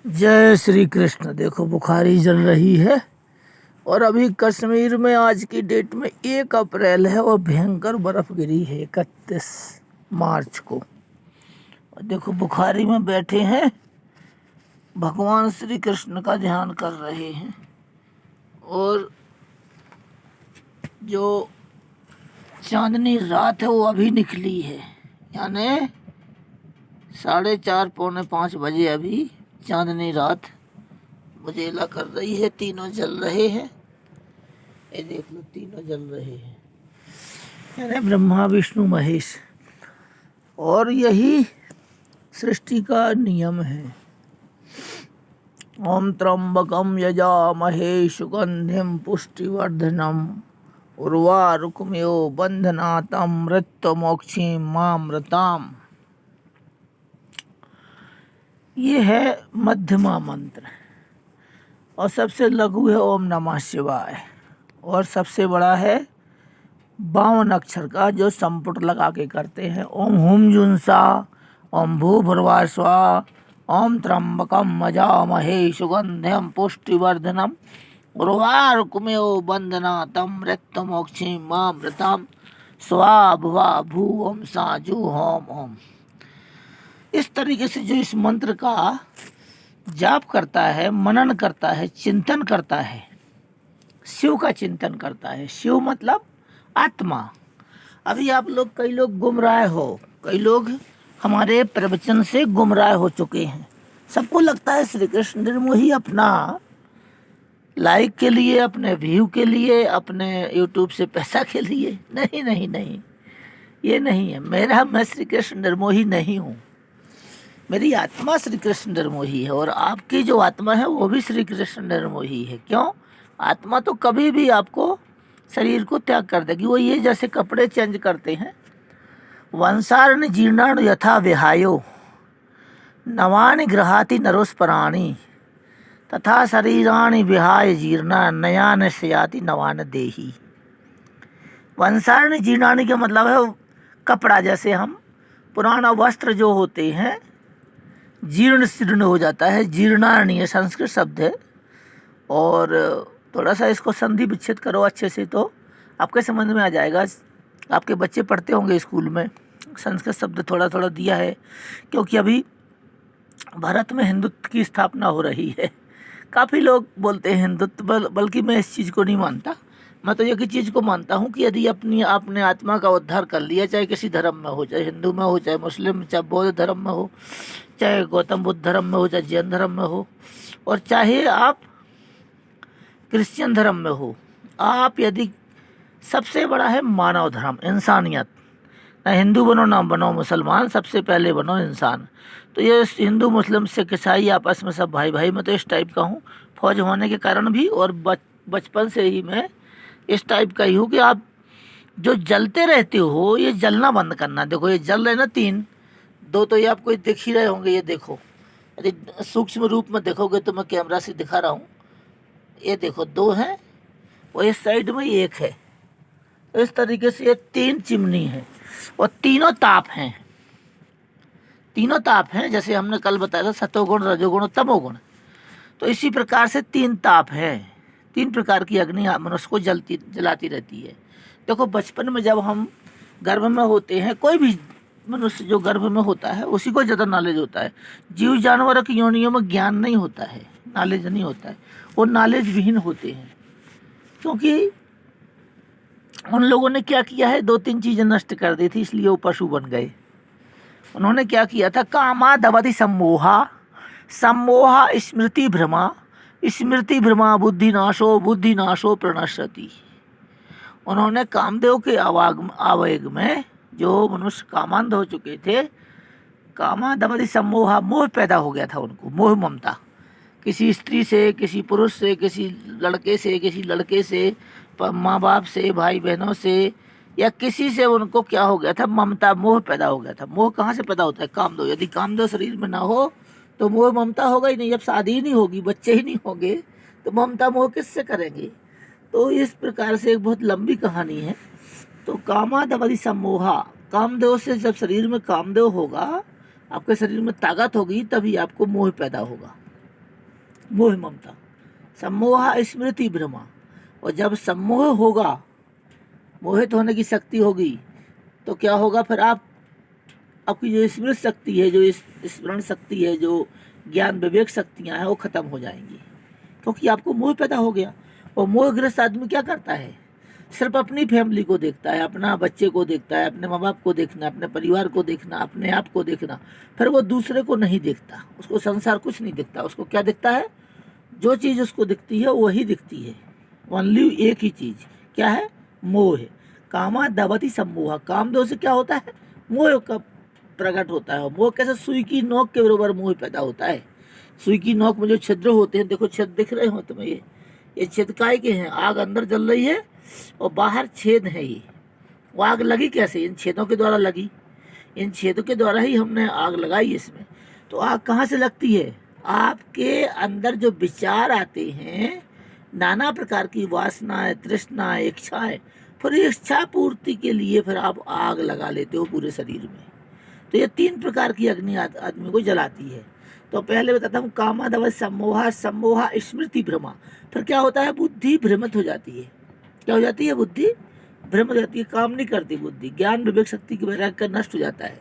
जय श्री कृष्ण। देखो बुखारी जल रही है और अभी कश्मीर में आज की डेट में 1 अप्रैल है और भयंकर बर्फ गिरी है 31 मार्च को। और देखो बुखारी में बैठे हैं, भगवान श्री कृष्ण का ध्यान कर रहे हैं और जो चांदनी रात है वो अभी निकली है, यानी 4:30 पौने 5 बजे अभी चांदनी रात मुझेला कर रही है। तीनों जल रहे हैं, ये देख लो, तीनों जल रहे हैं, यानी ब्रह्मा विष्णु महेश। और यही सृष्टि का नियम है। ओम त्र्यंबकम यजामहे सुगंधिम पुष्टिवर्धनम उर्वारुकमिव बंधनातं मृत्युमोक्षीं मामृताम। ये है मध्यमा मंत्र और सबसे लघु है ओम नमः शिवाय, और सबसे बड़ा है 52 अक्षर का जो संपुट लगा के करते हैं। ओम हुम जुनसा, ओम भूर्भुवः स्वः, ओम त्र्यंबकम यजामहे सुगंधिम पुष्टिवर्धनम उर्वारुकमिव बंधनातं मृत्युमोक्षीं मामृताम स्वाहा भुवः भुवः ओम साजु होम ओम। इस तरीके से जो इस मंत्र का जाप करता है, मनन करता है, चिंतन करता है, शिव का चिंतन करता है। शिव मतलब आत्मा। अभी आप लोग, कई लोग गुमराह हो, कई लोग हमारे प्रवचन से गुमराह हो चुके हैं। सबको लगता है श्री कृष्ण निर्मोही अपना लाइक के लिए, अपने व्यू के लिए, अपने यूट्यूब से पैसा के लिए। नहीं नहीं नहीं, ये नहीं है। मैं श्री कृष्ण निर्मोही नहीं हूँ। मेरी आत्मा श्री कृष्ण निर्मोही है और आपकी जो आत्मा है वो भी श्री कृष्ण निर्मोही है। क्यों? आत्मा तो कभी भी आपको शरीर को त्याग कर देगी। वो ये जैसे कपड़े चेंज करते हैं, वंशारण जीर्णाण यथा विहायो नवानि गृहाति नरोस्पराणि तथा शरीराणि विहाय जीर्णा नयान सयाति नवान देही। वंशारण जीर्णानि का मतलब है कपड़ा, जैसे हम पुराना वस्त्र जो होते हैं जीर्ण शीर्ण हो जाता है। जीर्णारण्य संस्कृत शब्द है और थोड़ा सा इसको संधि विच्छेद करो अच्छे से तो आपके समझ में आ जाएगा। आपके बच्चे पढ़ते होंगे स्कूल में, संस्कृत शब्द थोड़ा थोड़ा दिया है, क्योंकि अभी भारत में हिंदुत्व की स्थापना हो रही है। काफ़ी लोग बोलते हैं हिंदुत्व, बल्कि मैं इस चीज़ को नहीं मानता। मैं तो एक ही चीज़ को मानता हूँ कि यदि आपने आत्मा का उद्धार कर लिया, चाहे किसी धर्म में हो, चाहे हिंदू में हो, चाहे मुस्लिम, चाहे बौद्ध धर्म में हो, चाहे गौतम बुद्ध धर्म में हो, चाहे जैन धर्म में हो, और चाहे आप क्रिश्चियन धर्म में हो, आप यदि, सबसे बड़ा है मानव धर्म, इंसानियत। ना हिंदू बनो ना बनो मुसलमान, सबसे पहले बनो इंसान। तो ये हिंदू मुस्लिम सिख ईसाई आपस में सब भाई भाई। मैं तो इस टाइप का हूँ, फौज होने के कारण भी, और बचपन से ही मैं इस टाइप का ही हूँ कि आप जो जलते रहते हो ये जलना बंद करना। देखो ये जल रहे ना, 3 2 तो ये आपको दिख ही रहे होंगे। ये देखो, यदि सूक्ष्म रूप में देखोगे तो मैं कैमरा से दिखा रहा हूँ, ये देखो 2 हैं और इस साइड में 1 है। इस तरीके से ये 3 चिमनी है और तीनों ताप हैं। तीनों ताप हैं, जैसे हमने कल बताया था सतोगुण, रजोगुण और तमोगुण। तो इसी प्रकार से 3 ताप हैं। 3 प्रकार की अग्नि मनुष्य को जलाती रहती है। देखो बचपन में जब हम गर्भ में होते हैं, कोई भी मनुष्य जो गर्भ में होता है उसी को ज़्यादा नॉलेज होता है। जीव जानवर की योनियों में ज्ञान नहीं होता है, नॉलेज नहीं होता है, वो नॉलेज विहीन होते हैं। क्योंकि उन लोगों ने क्या किया है, 2-3 चीज़ें नष्ट कर दी थी, इसलिए वो पशु बन गए। उन्होंने क्या किया था, कामा दवति सम्मोहा, सम्मोहा स्मृति भ्रमा, स्मृति भ्रमा बुद्धि नाशो प्रणश्यति। उन्होंने कामदेव के आवेग में जो मनुष्य कामांध हो चुके थे, कामा दवति सम्मोहा, मोह पैदा हो गया था उनको, मोह ममता, किसी स्त्री से, किसी पुरुष से, किसी लड़के से, किसी लड़के से, माँ बाप से, भाई बहनों से, या किसी से उनको क्या हो गया था, ममता, मोह पैदा हो गया था। मोह कहाँ से पैदा होता है? कामदेव। यदि कामदेव शरीर में ना हो तो मोह ममता होगा ही नहीं। जब शादी ही नहीं होगी, बच्चे ही नहीं होंगे, तो ममता मोह किससे करेंगे? तो इस प्रकार से एक बहुत लंबी कहानी है। तो कामादवधि सम्मोहा, कामदेव से जब शरीर में कामदेव होगा, आपके शरीर में ताकत होगी, तभी आपको मोह पैदा होगा। मोह ममता। सम्मोह स्मृति भ्रमा, और जब सम्मोह होगा, मोहित होने की शक्ति होगी, तो क्या होगा फिर आपकी जो स्मृति शक्ति है, जो स्मरण शक्ति है, जो ज्ञान विवेक शक्तियाँ हैं, वो खत्म हो जाएंगी, क्योंकि आपको मोह पैदा हो गया। और मोहग्रस्त आदमी क्या करता है, सिर्फ अपनी फैमिली को देखता है, अपना बच्चे को देखता है, अपने माँ बाप को देखना, अपने परिवार को देखना, अपने आप को देखना, फिर वो दूसरे को नहीं देखता, उसको संसार कुछ नहीं दिखता। उसको क्या दिखता है, जो चीज़ उसको दिखती है वही दिखती है, ओनली एक ही चीज़, क्या है, मोह है। कामा दवती सम्मोह, कामदेव से क्या होता है, मोह का प्रकट होता है। मोह कैसे, सुई की नोक के बराबर मोह पैदा होता है। सुई की नोक में जो छिद्र होते हैं, देखो छेद दिख रहे हो तुम्हें, ये छेद काय के हैं, आग अंदर जल रही है और बाहर छेद है। ये वो आग लगी कैसे, इन छेदों के द्वारा लगी, इन छेदों के द्वारा ही हमने आग लगाई इसमें। तो आग कहाँ से लगती है, आपके अंदर जो विचार आते हैं, नाना प्रकार की वासनाएं, तृष्णाएं, इच्छाएं, फिर इच्छा पूर्ति के लिए फिर आप आग लगा लेते हो पूरे शरीर में। तो ये 3 प्रकार की अग्नि आदमी को जलाती है। तो पहले बताता हूँ, कामादव सम्मोह, सम्मोह स्मृति भ्रमा। फिर क्या होता है, बुद्धि भ्रमित हो जाती है। क्या हो जाती है, बुद्धि भ्रमित हो जाती है, काम नहीं करती बुद्धि, ज्ञान विवेक शक्ति की वैराग्य नष्ट हो जाता है।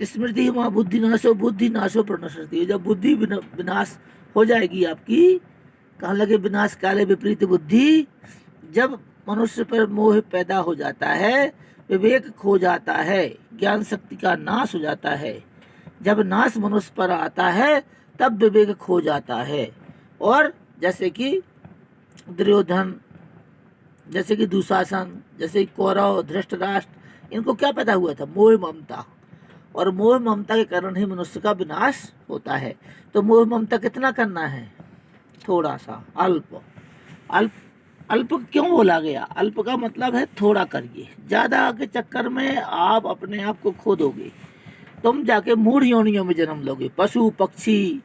स्मृति वहाँ बुद्धि नाशो प्रणश्यति, जब बुद्धि विनाश हो जाएगी आपकी, कहाँ लगे विनाश काले विपरीत बुद्धि, जब मनुष्य पर मोह पैदा हो जाता है, विवेक खो जाता है, ज्ञान शक्ति का नाश हो जाता है। जब नाश मनुष्य पर आता है तब विवेक खो जाता है। और जैसे कि दुर्योधन, जैसे कि दुशासन, जैसे कि कौरव, धृतराष्ट्र, इनको क्या पैदा हुआ था, मोह ममता। और मोह ममता के कारण ही मनुष्य का विनाश होता है। तो मोह ममता कितना करना है, थोड़ा सा, अल्प। अल्प अल्प क्यों बोला गया, अल्प का मतलब है थोड़ा करिए, ज्यादा के चक्कर में आप अपने आप को खो दोगे। तुम जाके मूढ़ योनियों में जन्म लोगे, पशु पक्षी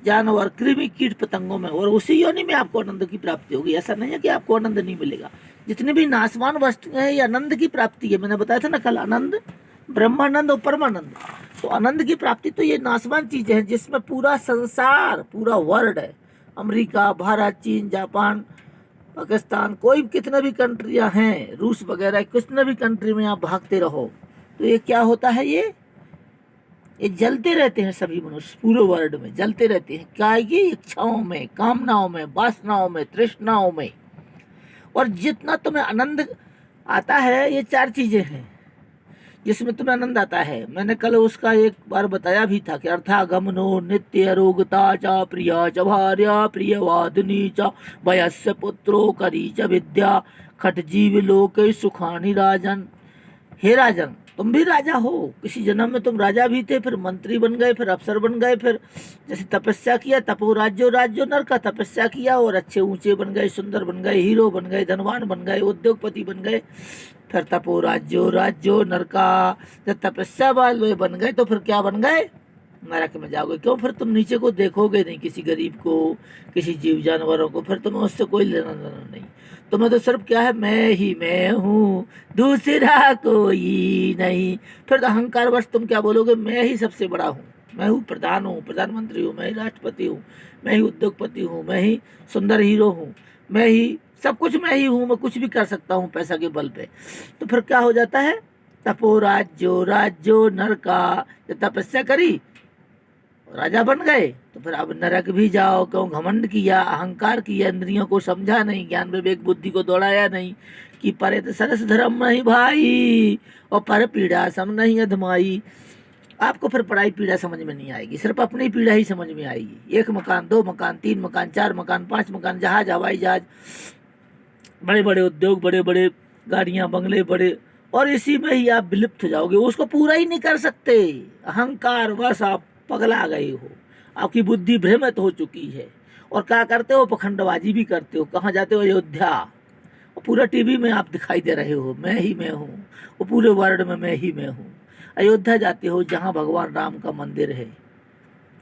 जानवर कृमि कीट पतंगों में, और उसी योनि में आपको आनंद की प्राप्ति होगी। ऐसा नहीं है कि आपको आनंद नहीं मिलेगा। जितनी भी नाशवान वस्तुएं हैं ये आनंद की प्राप्ति है। मैंने बताया था ना कल, आनंद ब्रह्मानंद और परमानंद। तो आनंद की प्राप्ति तो ये नाशवान चीजें हैं जिसमें पूरा संसार, पूरा वर्ल्ड है, अमेरिका, भारत, चीन, जापान, पाकिस्तान, कोई कितने भी कंट्रियां हैं, रूस वगैरह, कितने भी कंट्री में आप भागते रहो, तो ये क्या होता है, ये जलते रहते हैं। सभी मनुष्य पूरे वर्ल्ड में जलते रहते हैं, क्या की इच्छाओं में, कामनाओं में, वासनाओं में, तृष्णाओं में। और जितना तुम्हें आनंद आता है, ये 4 चीजें हैं जिसमें तुम्हें आनंद आता है। मैंने कल उसका एक बार बताया भी था कि अर्थागमनो नित्य रोगता च प्रिया च भार्या प्रियवादिनी च वयस्य पुत्रो करी च विद्या खटजीव लोके सुखानी राजन। हे राजन, तुम भी राजा हो, किसी जन्म में तुम राजा भी थे, फिर मंत्री बन गए, फिर अफसर बन गए, फिर जैसे तपस्या किया, तपो राज्यो राज्यो नर का तपस्या किया और अच्छे ऊंचे बन गए, सुंदर बन गए, हीरो बन गए, धनवान बन गए, उद्योगपति बन गए, फिर तपो राज्यो राज्यो नर का, जब तपस्या वाले बन गए तो फिर क्या बन गए, नरक में जाओगे। क्यों, फिर तुम नीचे को देखोगे नहीं, किसी गरीब को, किसी जीव जानवरों को, फिर तुम्हें उससे कोई लेना देना नहीं। तुम्हें तो सिर्फ क्या है, मैं ही मैं हूँ, दूसरा कोई नहीं। फिर अहंकार वश तुम क्या बोलोगे, मैं ही सबसे बड़ा हूँ, मैं हूँ प्रधान हूँ, प्रधानमंत्री हूँ, मैं ही राष्ट्रपति हूँ, मैं ही उद्योगपति हूँ, मैं ही सुंदर हीरो हूँ, मैं ही सब कुछ मैं ही हूँ, मैं कुछ भी कर सकता हूँ पैसा के बल पे। तो फिर क्या हो जाता है, तपो राज्यो राज्यो नर का, जब तपस्या करी राजा बन गए तो फिर अब नरक भी जाओ। क्यों, घमंड किया, अहंकार किया, इंद्रियों को समझा नहीं, ज्ञान विवेक बुद्धि को दौड़ाया नहीं कि परे तो सरस धर्म नहीं भाई और पर पीड़ा सम नहीं अधमाई। आपको फिर पढ़ाई पीड़ा समझ में नहीं आएगी, सिर्फ अपनी पीड़ा ही समझ में आएगी। 1 मकान, 2 मकान, 3 मकान, 4 मकान, 5 मकान, जहाज, हवाई जहाज, बड़े बड़े उद्योग, बड़े बड़े गाड़ियां, बंगले बड़े, और इसी में ही आप विलुप्त हो जाओगे, उसको पूरा ही नहीं कर सकते। अहंकार बस आप पगला गए हो, आपकी बुद्धि भ्रमित हो चुकी है। और क्या करते हो, पखंडबाजी भी करते हो। कहाँ जाते हो, अयोध्या, और पूरा टीवी में आप दिखाई दे रहे हो, मैं ही मैं हूँ, वो पूरे वर्ल्ड में मैं ही मैं हूँ। अयोध्या जाते हो जहाँ भगवान राम का मंदिर है।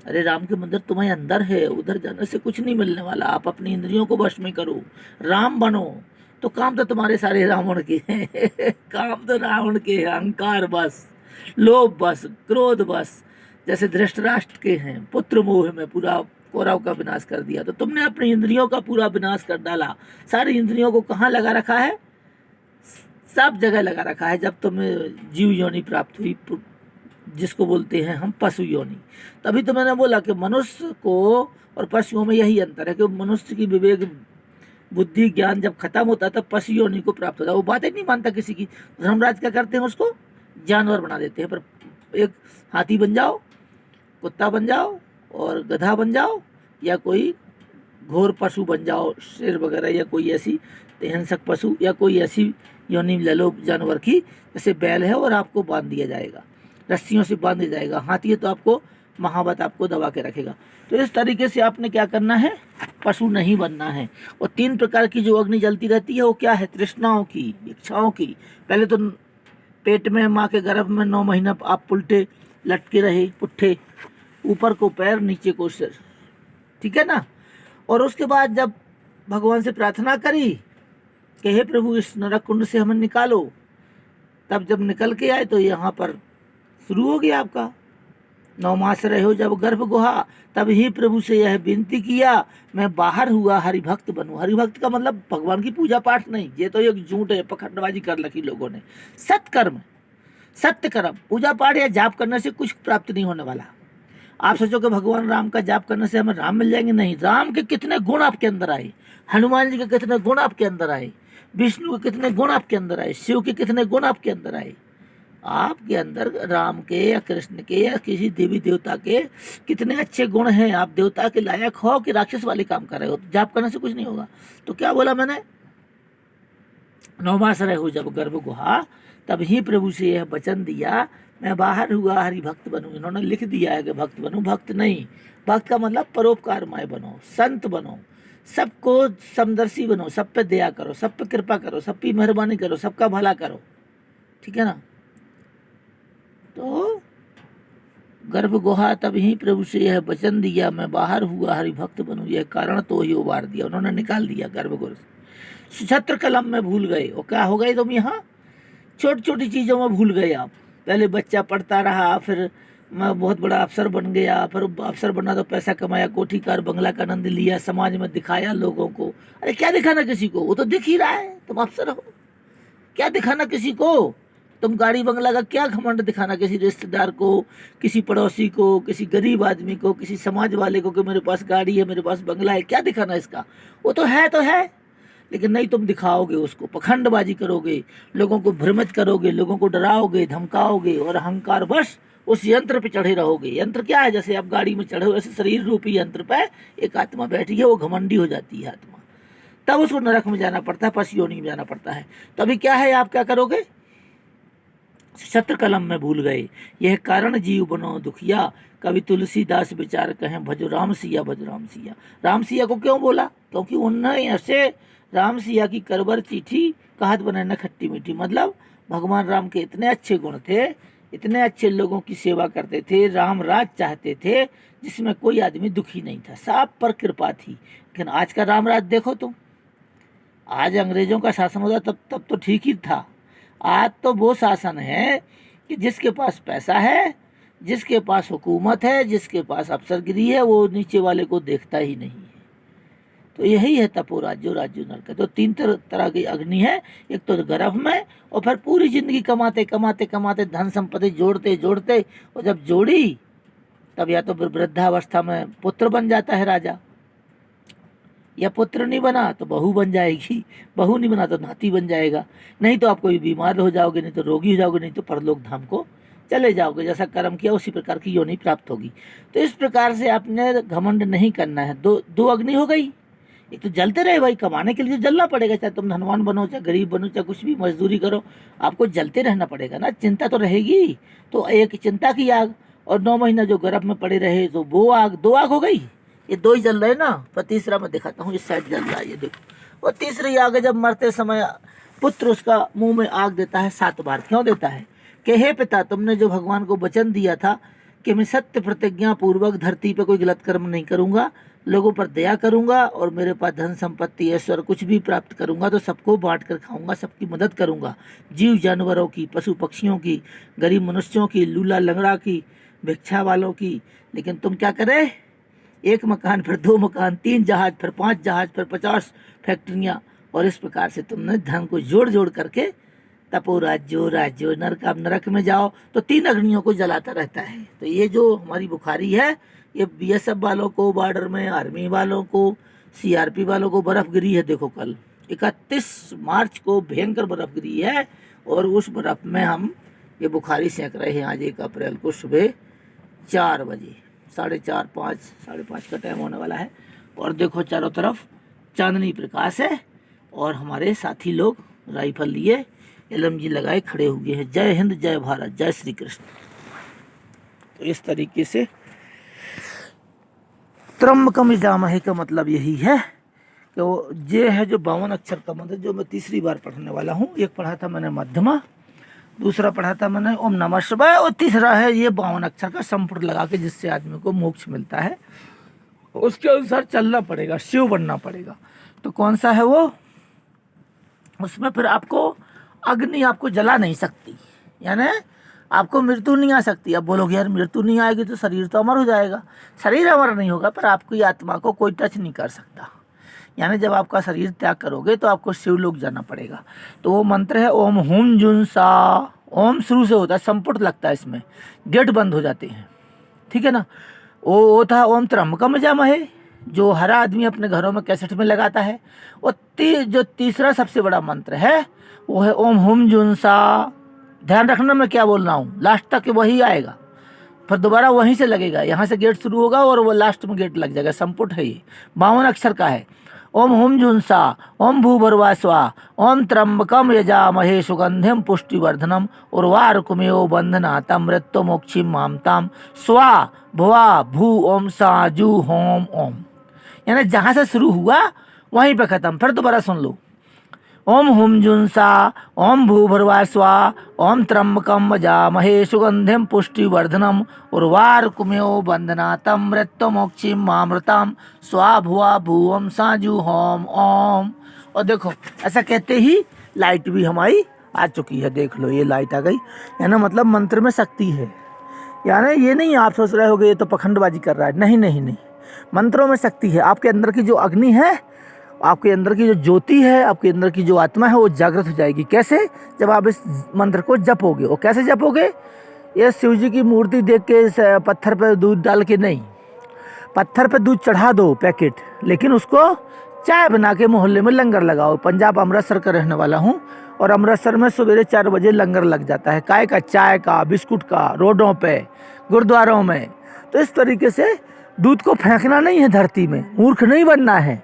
अरे राम के मंदिर तुम्हारे अंदर है, उधर जाने से कुछ नहीं मिलने वाला। आप अपनी इंद्रियों को वश में करो, राम बनो, तो काम तो तुम्हारे सारे रावण के हैं काम तो रावण के हैं, अहंकार बस, लोभ बस, क्रोध बस, जैसे धृतराष्ट्र के हैं, पुत्र मोह में पूरा कौरव का विनाश कर दिया। तो तुमने अपनी इंद्रियों का पूरा विनाश कर डाला। सारी इंद्रियों को कहाँ लगा रखा है? सब जगह लगा रखा है। जब तुम्हें जीव योनि प्राप्त हुई, जिसको बोलते हैं हम पशु योनि, तभी तो मैंने बोला कि मनुष्य को और पशुओं में यही अंतर है कि मनुष्य की विवेक बुद्धि ज्ञान जब खत्म होता है तब पशु योनि को प्राप्त होता है। वो बातें नहीं मानता किसी की। धर्मराज क्या करते हैं? उसको जानवर बना देते हैं। पर एक हाथी बन जाओ, कुत्ता बन जाओ और गधा बन जाओ, या कोई घोर पशु बन जाओ, शेर वगैरह, या कोई ऐसी हिंसक पशु, या कोई ऐसी योनि ले लो जानवर की, जैसे बैल है और आपको बांध दिया जाएगा, रस्सियों से बांध दिया जाएगा। हाथी है तो आपको महावत आपको दबा के रखेगा। तो इस तरीके से आपने क्या करना है? पशु नहीं बनना है। और 3 प्रकार की जो अग्नि जलती रहती है वो क्या है? तृष्णाओं की, इच्छाओं की। पहले तो पेट में माँ के गर्भ में 9 महीना आप उल्टे लटके रहे, पुट्ठे, ऊपर को पैर नीचे को सिर, ठीक है ना। और उसके बाद जब भगवान से प्रार्थना करी कि हे प्रभु इस नरक कुंड से हमें निकालो, तब जब निकल के आए तो यहाँ पर शुरू हो गया आपका 9 मास रहे हो जब गर्भ गुहा, तब ही प्रभु से यह विनती किया मैं बाहर हुआ हरिभक्त बनूं। हरिभक्त का मतलब भगवान की पूजा पाठ नहीं, ये तो एक झूठ है, पखंडबाजी कर रखी लोगों ने। सत्कर्म, सत्य कर्म, पूजा पाठ या जाप करने से कुछ प्राप्त नहीं होने वाला। आप सोचो कि भगवान राम का जाप करने से हमें राम मिल जाएंगे? नहीं। राम के कितने गुण आपके अंदर आए, हनुमान जी के कितने गुण आपके अंदर आए, विष्णु के कितने गुण आपके अंदर आए, शिव के कितने गुण आपके अंदर आए। आपके अंदर राम के या कृष्ण के या किसी देवी देवता के कितने अच्छे गुण हैं। आप देवता के लायक हो कि राक्षस वाले काम कर रहे हो? तो जाप करने से कुछ नहीं होगा। तो क्या बोला मैंने? 9 मास रहे हो जब गर्भ गुहा, तब ही प्रभु से यह वचन दिया मैं बाहर हुआ हरि भक्त बनूं। इन्होंने लिख दिया है कि भक्त बनूं, भक्त नहीं। भक्त का मतलब परोपकारमय बनो, संत बनो, सबको समदर्शी बनो, सब पे दया करो, सब पे कृपा करो, सब पे मेहरबानी करो, सबका भला करो, ठीक है ना। तो गर्भ गुहा तब ही प्रभु से यह वचन दिया मैं बाहर हुआ हरि भक्त बनूं। यह कारण तो ही उबार दिया, उन्होंने निकाल दिया गर्भगुह से। सुछत्र कलम में भूल गए। और क्या हो गए तुम? यहाँ छोटी छोटी चीज़ों में भूल गए आप। पहले बच्चा पढ़ता रहा, फिर मैं बहुत बड़ा अफसर बन गया, फिर अफसर बना तो पैसा कमाया, कोठी कार बंगला का आनंद लिया, समाज में दिखाया लोगों को। अरे क्या दिखाना किसी को? वो तो दिख ही रहा है तुम अफसर हो। क्या दिखाना किसी को? तुम गाड़ी बंगला का क्या घमंड दिखाना किसी रिश्तेदार को, किसी पड़ोसी को, किसी गरीब आदमी को, किसी समाज वाले को कि मेरे पास गाड़ी है, मेरे पास बंगला है? क्या दिखाना इसका? वो तो है, लेकिन नहीं तुम दिखाओगे उसको, पखंडबाजी करोगे, लोगों को भ्रमित करोगे, लोगों को डराओगे, धमकाओगे और अहंकार वश उस यंत्र पे चढ़े रहोगे। यंत्र क्या है? जैसे आप गाड़ी में चढ़े हो, ऐसे शरीर रूपी यंत्र पे एक आत्मा बैठी है, वो घमंडी हो जाती है आत्मा, तब उसको नरक में जाना पड़ता है, पशु योनि में जाना पड़ता है। तो अभी क्या है, आप क्या करोगे? शत्र कलम में भूल गए, यह कारण जीव बनो दुखिया, कवि तुलसीदास विचार कहें भजो राम सिया, भजो राम सिया। राम सिया को क्यों बोला? क्योंकि उन्होंने ऐसे राम सिया की करबर चिट्ठी कहत बनाना खट्टी मीठी। मतलब भगवान राम के इतने अच्छे गुण थे, इतने अच्छे लोगों की सेवा करते थे, राम राज चाहते थे जिसमें कोई आदमी दुखी नहीं था, सब पर कृपा थी। लेकिन आज का राम राज देखो तुम, आज अंग्रेजों का शासन होता तब तो ठीक ही था। आज तो वो शासन है कि जिसके पास पैसा है, जिसके पास हुकूमत है, जिसके पास अफसरगिरी है, वो नीचे वाले को देखता ही नहीं है। तो यही है तपो राज्यो राज्यो नरक। तो 3 तरह की अग्नि है। एक तो गर्भ में, और फिर पूरी जिंदगी कमाते कमाते कमाते धन संपत्ति जोड़ते जोड़ते, और जब जोड़ी तब या तो वृद्धावस्था में पुत्र बन जाता है राजा, या पुत्र नहीं बना तो बहू बन जाएगी, बहू नहीं बना तो नाती बन जाएगा, नहीं तो आप कोई बीमार हो जाओगे, नहीं तो रोगी हो जाओगे, नहीं तो परलोक धाम को चले जाओगे। जैसा कर्म किया उसी प्रकार की योनि प्राप्त होगी। तो इस प्रकार से आपने घमंड नहीं करना है। दो अग्नि हो गई। एक तो जलते रहे भाई, कमाने के लिए जलना पड़ेगा, चाहे तुम धनवान बनो, चाहे गरीब बनो, चाहे कुछ भी मजदूरी करो, आपको जलते रहना पड़ेगा ना, चिंता तो रहेगी। तो एक चिंता की आग, और 9 महीना जो गर्भ में पड़े रहे तो वो आग, 2 आग हो गई। ये 2 ही जल रहे ना, पर तीसरा मैं दिखाता हूँ, इस साइड जल रहा है, ये देखो। और तीसरी आग जब मरते समय पुत्र उसका मुंह में आग देता है 7 बार। क्यों देता है? कि हे पिता, तुमने जो भगवान को वचन दिया था कि मैं सत्य प्रतिज्ञा पूर्वक धरती पे कोई गलत कर्म नहीं करूंगा, लोगों पर दया करूंगा, और मेरे पास धन संपत्ति ऐश्वर्य कुछ भी प्राप्त करूंगा तो सबको बांट कर खाऊंगा, सबकी मदद करूंगा, जीव जानवरों की, पशु पक्षियों की, गरीब मनुष्यों की, लूला लंगड़ा की, भिक्षा वालों की। लेकिन तुम क्या करे? एक मकान, फिर 2 मकान, 3 जहाज, फिर 5 जहाज, फिर 50 फैक्ट्रियाँ, और इस प्रकार से तुमने धन को जोड़ जोड़ करके तपो राज्यो राज्यो नरक, अब नरक में जाओ तो 3 अग्नियों को जलाता रहता है। तो ये जो हमारी बुखारी है, ये बीएसएफ वालों को, बॉर्डर में आर्मी वालों को, सीआरपी वालों को बर्फ गिरी है। देखो कल 31 मार्च को भयंकर बर्फ गिरी है, और उस बर्फ में हम ये बुखारी सेंक रहे हैं आज 1 अप्रैल को सुबह 4 बजे, 4:30, 5, 5:30 का टाइम होने वाला है। और देखो चारों तरफ चांदनी प्रकाश है, और हमारे साथी लोग राइफल लिए एलएमजी लगाए खड़े हुए हैं। जय हिंद, जय भारत, जय श्री कृष्ण। तो इस तरीके से त्र्यंबकम यजामहे का मतलब यही है कि वो ये है जो 52 अक्षर का मंत्र, जो मैं तीसरी बार पढ़ने वाला हूँ। एक पढ़ा था मैंने मध्यमा, दूसरा पढ़ा था मैंने ओम नमः शिवाय, और तीसरा है ये 52 अक्षर का संपुट लगा के जिससे आदमी को मोक्ष मिलता है। उसके अनुसार चलना पड़ेगा, शिव बनना पड़ेगा। तो कौन सा है वो? उसमें फिर आपको अग्नि आपको जला नहीं सकती, यानी आपको मृत्यु नहीं आ सकती। अब बोलोगे यार मृत्यु नहीं आएगी तो शरीर तो अमर हो जाएगा। शरीर अमर नहीं होगा, पर आपकी आत्मा को कोई टच नहीं कर सकता। यानी जब आपका शरीर त्याग करोगे तो आपको शिवलोक जाना पड़ेगा। तो वो मंत्र है ओम हुम जुन सा। ओम शुरू से होता है, संपुट लगता है, इसमें गेट बंद हो जाते हैं, ठीक है ना। वो था ओम त्र्यंबकम यजामहे, जो हर आदमी अपने घरों में कैसेट में लगाता है। और जो तीसरा सबसे बड़ा मंत्र है वो है ओम हुम जुन सा। ध्यान रखना मैं क्या बोल रहा हूँ, लास्ट तक वही आएगा, फिर दोबारा वहीं से लगेगा। यहाँ से गेट शुरू होगा और वो लास्ट में गेट लग जाएगा। संपुट है ये, 52 अक्षर का है। ओम हुम झुंसा, ओम भूभर्वास्वा, ओम त्र्यंबकम यजामहे सुगंधिम पुष्टिवर्धनम उर्वारुकमेव बंधनातं मृत्युमोक्षीं मामताम स्वा भुवा भू ओम साजू होम ओम। यानी जहाँ से शुरू हुआ वहीं पे खत्म। फिर दोबारा सुन लो। ओम हुम जुंसा, ओम भूभर्वास्वा, ओम त्र्यंबकम यजामहे सुगंधिम पुष्टिवर्धनम उर्वारुकमेव बंधनातं मृत्युमोक्षीं मामृताम स्वा भुवा भूवम साजू होम ओम। और देखो ऐसा कहते ही लाइट भी हमारी आ चुकी है। देख लो ये लाइट आ गई, यानी मतलब मंत्र में शक्ति है। यानी ये नहीं आप सोच रहे होगे ये तो पखंडबाजी कर रहा है। नहीं नहीं नहीं, मंत्रों में शक्ति है। आपके अंदर की जो अग्नि है, आपके अंदर की जो ज्योति है, आपके अंदर की जो आत्मा है वो जागृत हो जाएगी। कैसे? जब आप इस मंत्र को जपोगे। और कैसे जपोगे? ये शिव जी की मूर्ति देख के पत्थर पर दूध डाल के नहीं, पत्थर पर दूध चढ़ा दो पैकेट, लेकिन उसको चाय बना के मोहल्ले में लंगर लगाओ। पंजाब अमृतसर का रहने वाला हूँ, और अमृतसर में सवेरे 4 बजे लंगर लग जाता है। काय का? चाय का, बिस्कुट का, रोडों पे, गुरुद्वारों में। तो इस तरीके से दूध को फेंकना नहीं है धरती में, मूर्ख नहीं बनना है,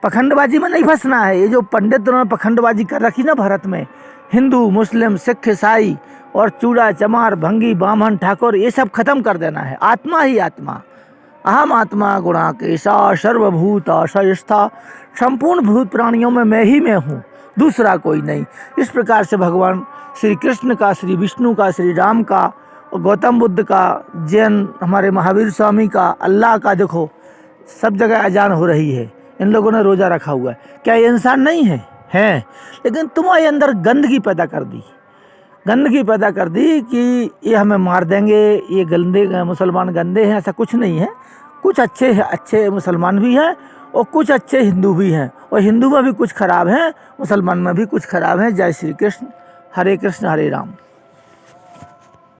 पखंडबाजी में नहीं फंसना है। ये जो पंडितों ने पखंडबाजी कर रखी ना भारत में, हिंदू, मुस्लिम, सिख, ईसाई और चूड़ा चमार, भंगी, ब्राह्मण, ठाकुर, ये सब खत्म कर देना है। आत्मा ही आत्मा, अहम आत्मा गुणाकेशा सर्वभूताशयस्था, संपूर्ण भूत प्राणियों में मैं ही मैं हूँ, दूसरा कोई नहीं। इस प्रकार से भगवान श्री कृष्ण का, श्री विष्णु का, श्री राम का, और गौतम बुद्ध का, जैन हमारे महावीर स्वामी का, अल्लाह का, देखो सब जगह अजान हो रही है। इन लोगों ने रोज़ा रखा हुआ है। क्या ये इंसान नहीं है? हैं, लेकिन तुम्हारे अंदर गंदगी पैदा कर दी, गंदगी पैदा कर दी कि ये हमें मार देंगे, ये गंदे मुसलमान गंदे हैं। ऐसा कुछ नहीं है। कुछ अच्छे मुसलमान भी हैं और कुछ अच्छे हिंदू भी हैं, और हिंदू में भी कुछ खराब हैं, मुसलमान में भी कुछ खराब हैं। जय श्री कृष्ण, हरे कृष्ण हरे राम।